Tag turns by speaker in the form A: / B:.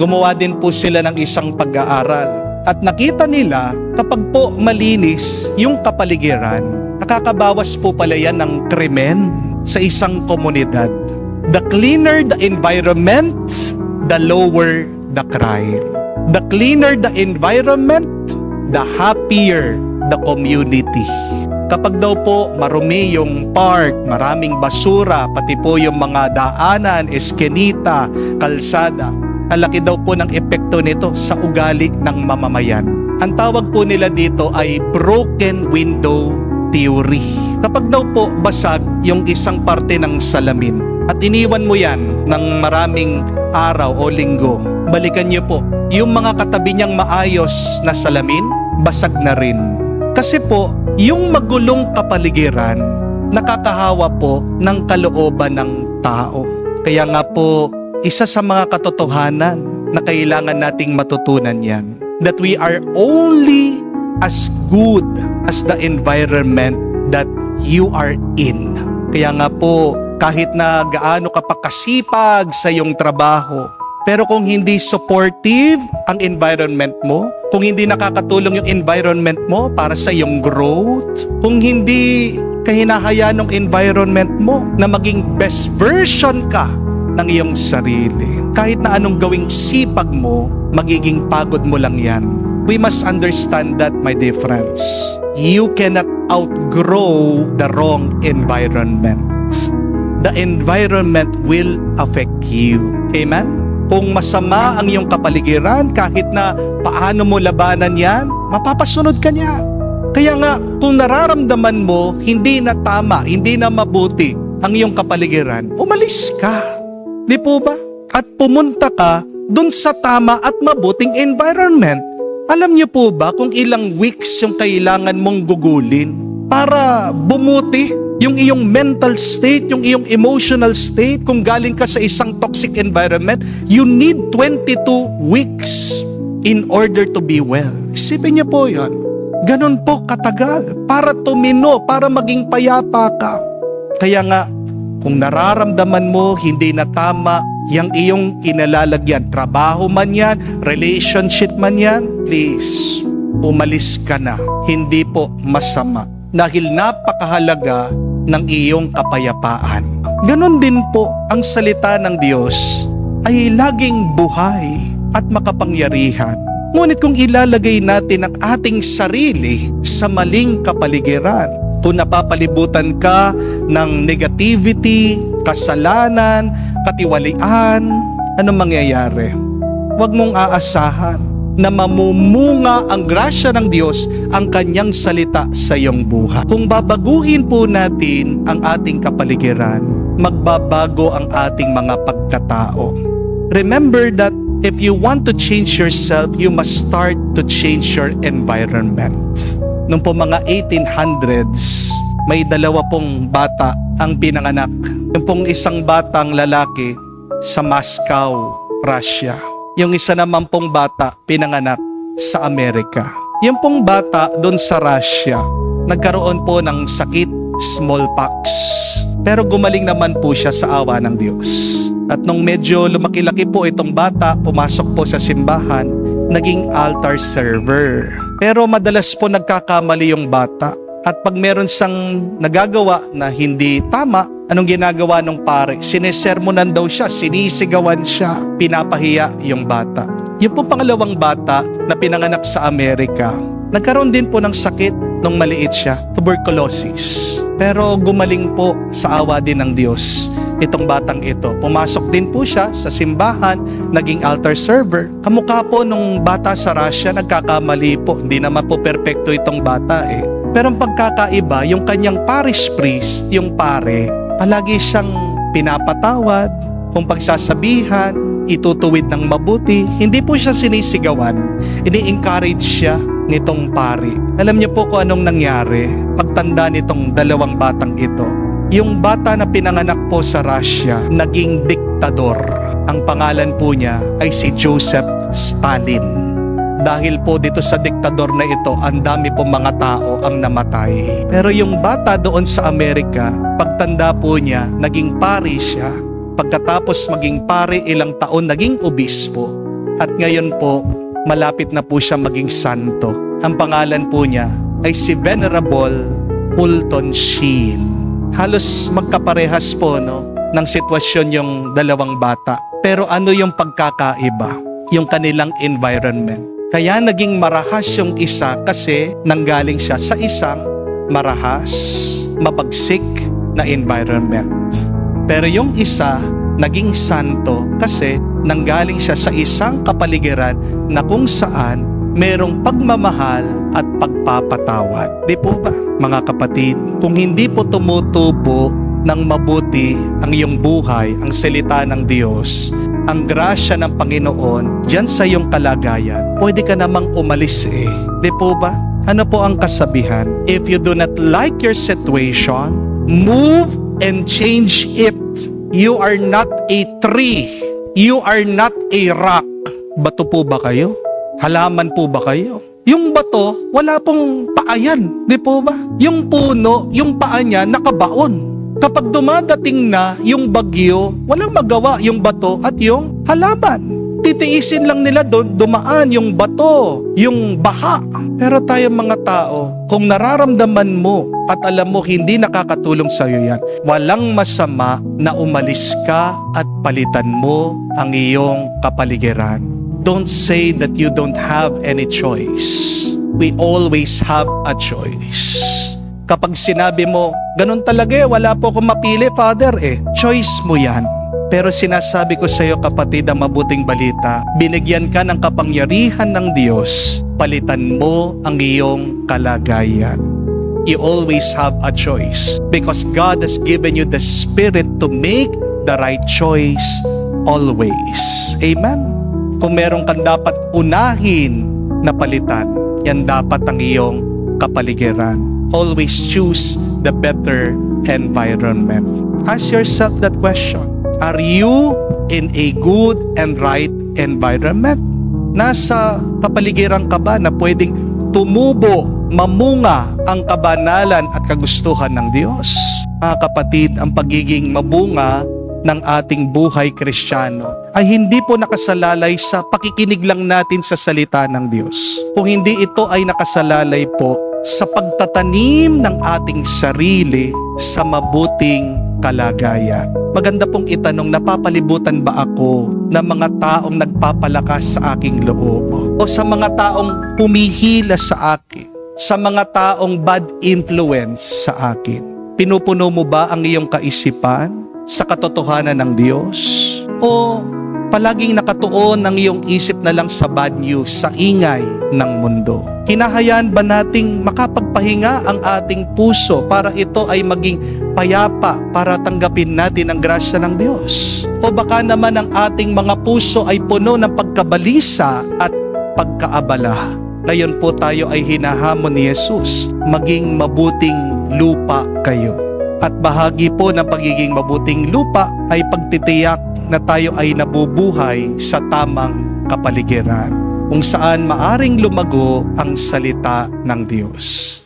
A: gumawa din po sila ng isang pag-aaral. At nakita nila, kapag po malinis yung kapaligiran, nakakabawas po pala yan ng krimen sa isang komunidad. The cleaner the environment, the lower the crime. The cleaner the environment, the happier the community. Kapag daw po marumi yung park, maraming basura, pati po yung mga daanan, eskenita, kalsada, ang laki daw po ng epekto nito sa ugali ng mamamayan. Ang tawag po nila dito ay broken window theory. Kapag daw po basag yung isang parte ng salamin at iniwan mo yan ng maraming araw o linggo, balikan niyo po, yung mga katabi niyang maayos na salamin, basag na rin. Kasi po, yung magulong kapaligiran, nakakahawa po ng kalooban ng tao. Kaya nga po, isa sa mga katotohanan na kailangan nating matutunan yan, that we are only as good as the environment that you are in. Kaya nga po, kahit na gaano ka pa kasipag sa iyong trabaho, pero kung hindi supportive ang environment mo, kung hindi nakakatulong yung environment mo para sa iyong growth, kung hindi kahinahayaan ng environment mo na maging best version ka ng iyong sarili, kahit na anong gawing sipag mo, magiging pagod mo lang yan. We must understand that, my dear friends. You cannot outgrow the wrong environment. The environment will affect you. Amen? Kung masama ang iyong kapaligiran, kahit na paano mo labanan yan, mapapasunod ka niya. Kaya nga, kung nararamdaman mo, hindi na tama, hindi na mabuti ang iyong kapaligiran, umalis ka. Di po ba? At pumunta ka dun sa tama at mabuting environment. Alam niyo po ba kung ilang weeks yung kailangan mong gugulin para bumuti yung iyong mental state, yung iyong emotional state? Kung galing ka sa isang toxic environment, you need 22 weeks in order to be well. Isipin niyo po yan. Ganun po katagal para tumino, para maging payapa ka. Kaya nga, kung nararamdaman mo hindi na tama yung iyong kinalalagyan, trabaho man yan, relationship man yan, please, umalis ka na. Hindi po masama. Dahil napakahalaga ng iyong kapayapaan. Ganon din po ang salita ng Diyos ay laging buhay at makapangyarihan. Ngunit kung ilalagay natin ang ating sarili sa maling kapaligiran, kung napapalibutan ka ng negativity, kasalanan, katiwalian, anong mangyayari? Huwag mong aasahan na mamumunga ang grasya ng Diyos ang kanyang salita sa iyong buhay. Kung babaguhin po natin ang ating kapaligiran, magbabago ang ating mga pagkatao. Remember that if you want to change yourself, you must start to change your environment. Noong po mga 1800s, may dalawa pong bata ang pinanganak. Yung pong isang batang lalaki sa Moscow, Russia. Yung isa naman pong bata pinanganak sa Amerika. Yung pong bata doon sa Russia, nagkaroon po ng sakit, smallpox. Pero gumaling naman po siya sa awa ng Diyos. At nung medyo lumaki-laki po itong bata, pumasok po sa simbahan, naging altar server. Pero madalas po nagkakamali yung bata. At pag meron siyang nagagawa na hindi tama, anong ginagawa ng pare? Sinesermonan daw siya, sinisigawan siya, pinapahiya yung bata. Yung po pangalawang bata na pinanganak sa Amerika, nagkaroon din po ng sakit nung maliit siya, tuberculosis. Pero gumaling po sa awa din ng Diyos itong batang ito. Pumasok din po siya sa simbahan, naging altar server. Kamukha po nung bata sa Russia, nagkakamali po. Hindi naman po perpekto itong bata eh. Pero ang pagkakaiba, yung kanyang parish priest, yung pare, palagi siyang pinapatawad, kung pagsasabihan, itutuwid ng mabuti. Hindi po siya sinisigawan, ini-encourage siya nitong pare. Alam niyo po kung anong nangyari pagtanda nitong dalawang batang ito. Yung bata na pinanganak po sa Russia, naging diktador. Ang pangalan po niya ay si Joseph Stalin. Dahil po dito sa diktador na ito, ang dami po mga tao ang namatay. Pero yung bata doon sa Amerika, pagtanda po niya, naging pari siya. Pagkatapos maging pari, ilang taon naging obispo. At ngayon po, malapit na po siya maging santo. Ang pangalan po niya ay si Venerable Fulton Sheen. Halos magkaparehas po ng sitwasyon yung dalawang bata. Pero ano yung pagkakaiba? Yung kanilang environment. Kaya naging marahas yung isa kasi nanggaling siya sa isang marahas, mabagsik na environment. Pero yung isa, naging santo kasi nanggaling siya sa isang kapaligiran na kung saan merong pagmamahal at pagpapatawad. Di po ba, mga kapatid? Kung hindi po tumutubo ng mabuti ang iyong buhay, ang salita ng Diyos, ang grasya ng Panginoon, diyan sa iyong kalagayan, pwede ka namang umalis eh. Di po ba? Ano po ang kasabihan? If you do not like your situation, move and change it. You are not a tree. You are not a rock. Bato po ba kayo? Halaman po ba kayo? Yung bato, wala pong paa yan. Di po ba? Yung puno, yung paa niya nakabaon. Kapag dumadating na yung bagyo, walang magawa yung bato at yung halaman. Titiisin lang nila doon, dumaan yung bato, yung baha. Pero tayo mga tao, kung nararamdaman mo at alam mo hindi nakakatulong sa iyo yan, walang masama na umalis ka at palitan mo ang iyong kapaligiran. Don't say that you don't have any choice. We always have a choice. Kapag sinabi mo, ganun talaga wala po akong mapili, Father choice mo yan. Pero sinasabi ko sa iyo, kapatid, ang mabuting balita, binigyan ka ng kapangyarihan ng Diyos, palitan mo ang iyong kalagayan. You always have a choice because God has given you the Spirit to make the right choice always. Amen? Kung meron kang dapat unahin na palitan, yan dapat ang iyong kapaligiran. Always choose the better environment. Ask yourself that question. Are you in a good and right environment? Nasa kapaligiran ka ba na pwedeng tumubo, mamunga ang kabanalan at kagustuhan ng Diyos? Mga kapatid, ang pagiging mabunga ng ating buhay Kristiyano ay hindi po nakasalalay sa pakikinig lang natin sa salita ng Diyos. Kung hindi ito ay nakasalalay po sa pagtatanim ng ating sarili sa mabuting kalagayan. Maganda pong itanong, napapalibutan ba ako ng mga taong nagpapalakas sa aking loob? O sa mga taong humihila sa akin? Sa mga taong bad influence sa akin? Pinupuno mo ba ang iyong kaisipan sa katotohanan ng Diyos? O palaging nakatuon ang iyong isip na lang sa bad news, sa ingay ng mundo? Hinahayaan ba nating makapagpahinga ang ating puso para ito ay maging payapa para tanggapin natin ang grasya ng Diyos? O baka naman ang ating mga puso ay puno ng pagkabalisa at pagkaabala? Ngayon po tayo ay hinahamon ni Jesus, maging mabuting lupa kayo. At bahagi po ng pagiging mabuting lupa ay pagtitiyak na tayo ay nabubuhay sa tamang kapaligiran, kung saan maaring lumago ang salita ng Diyos.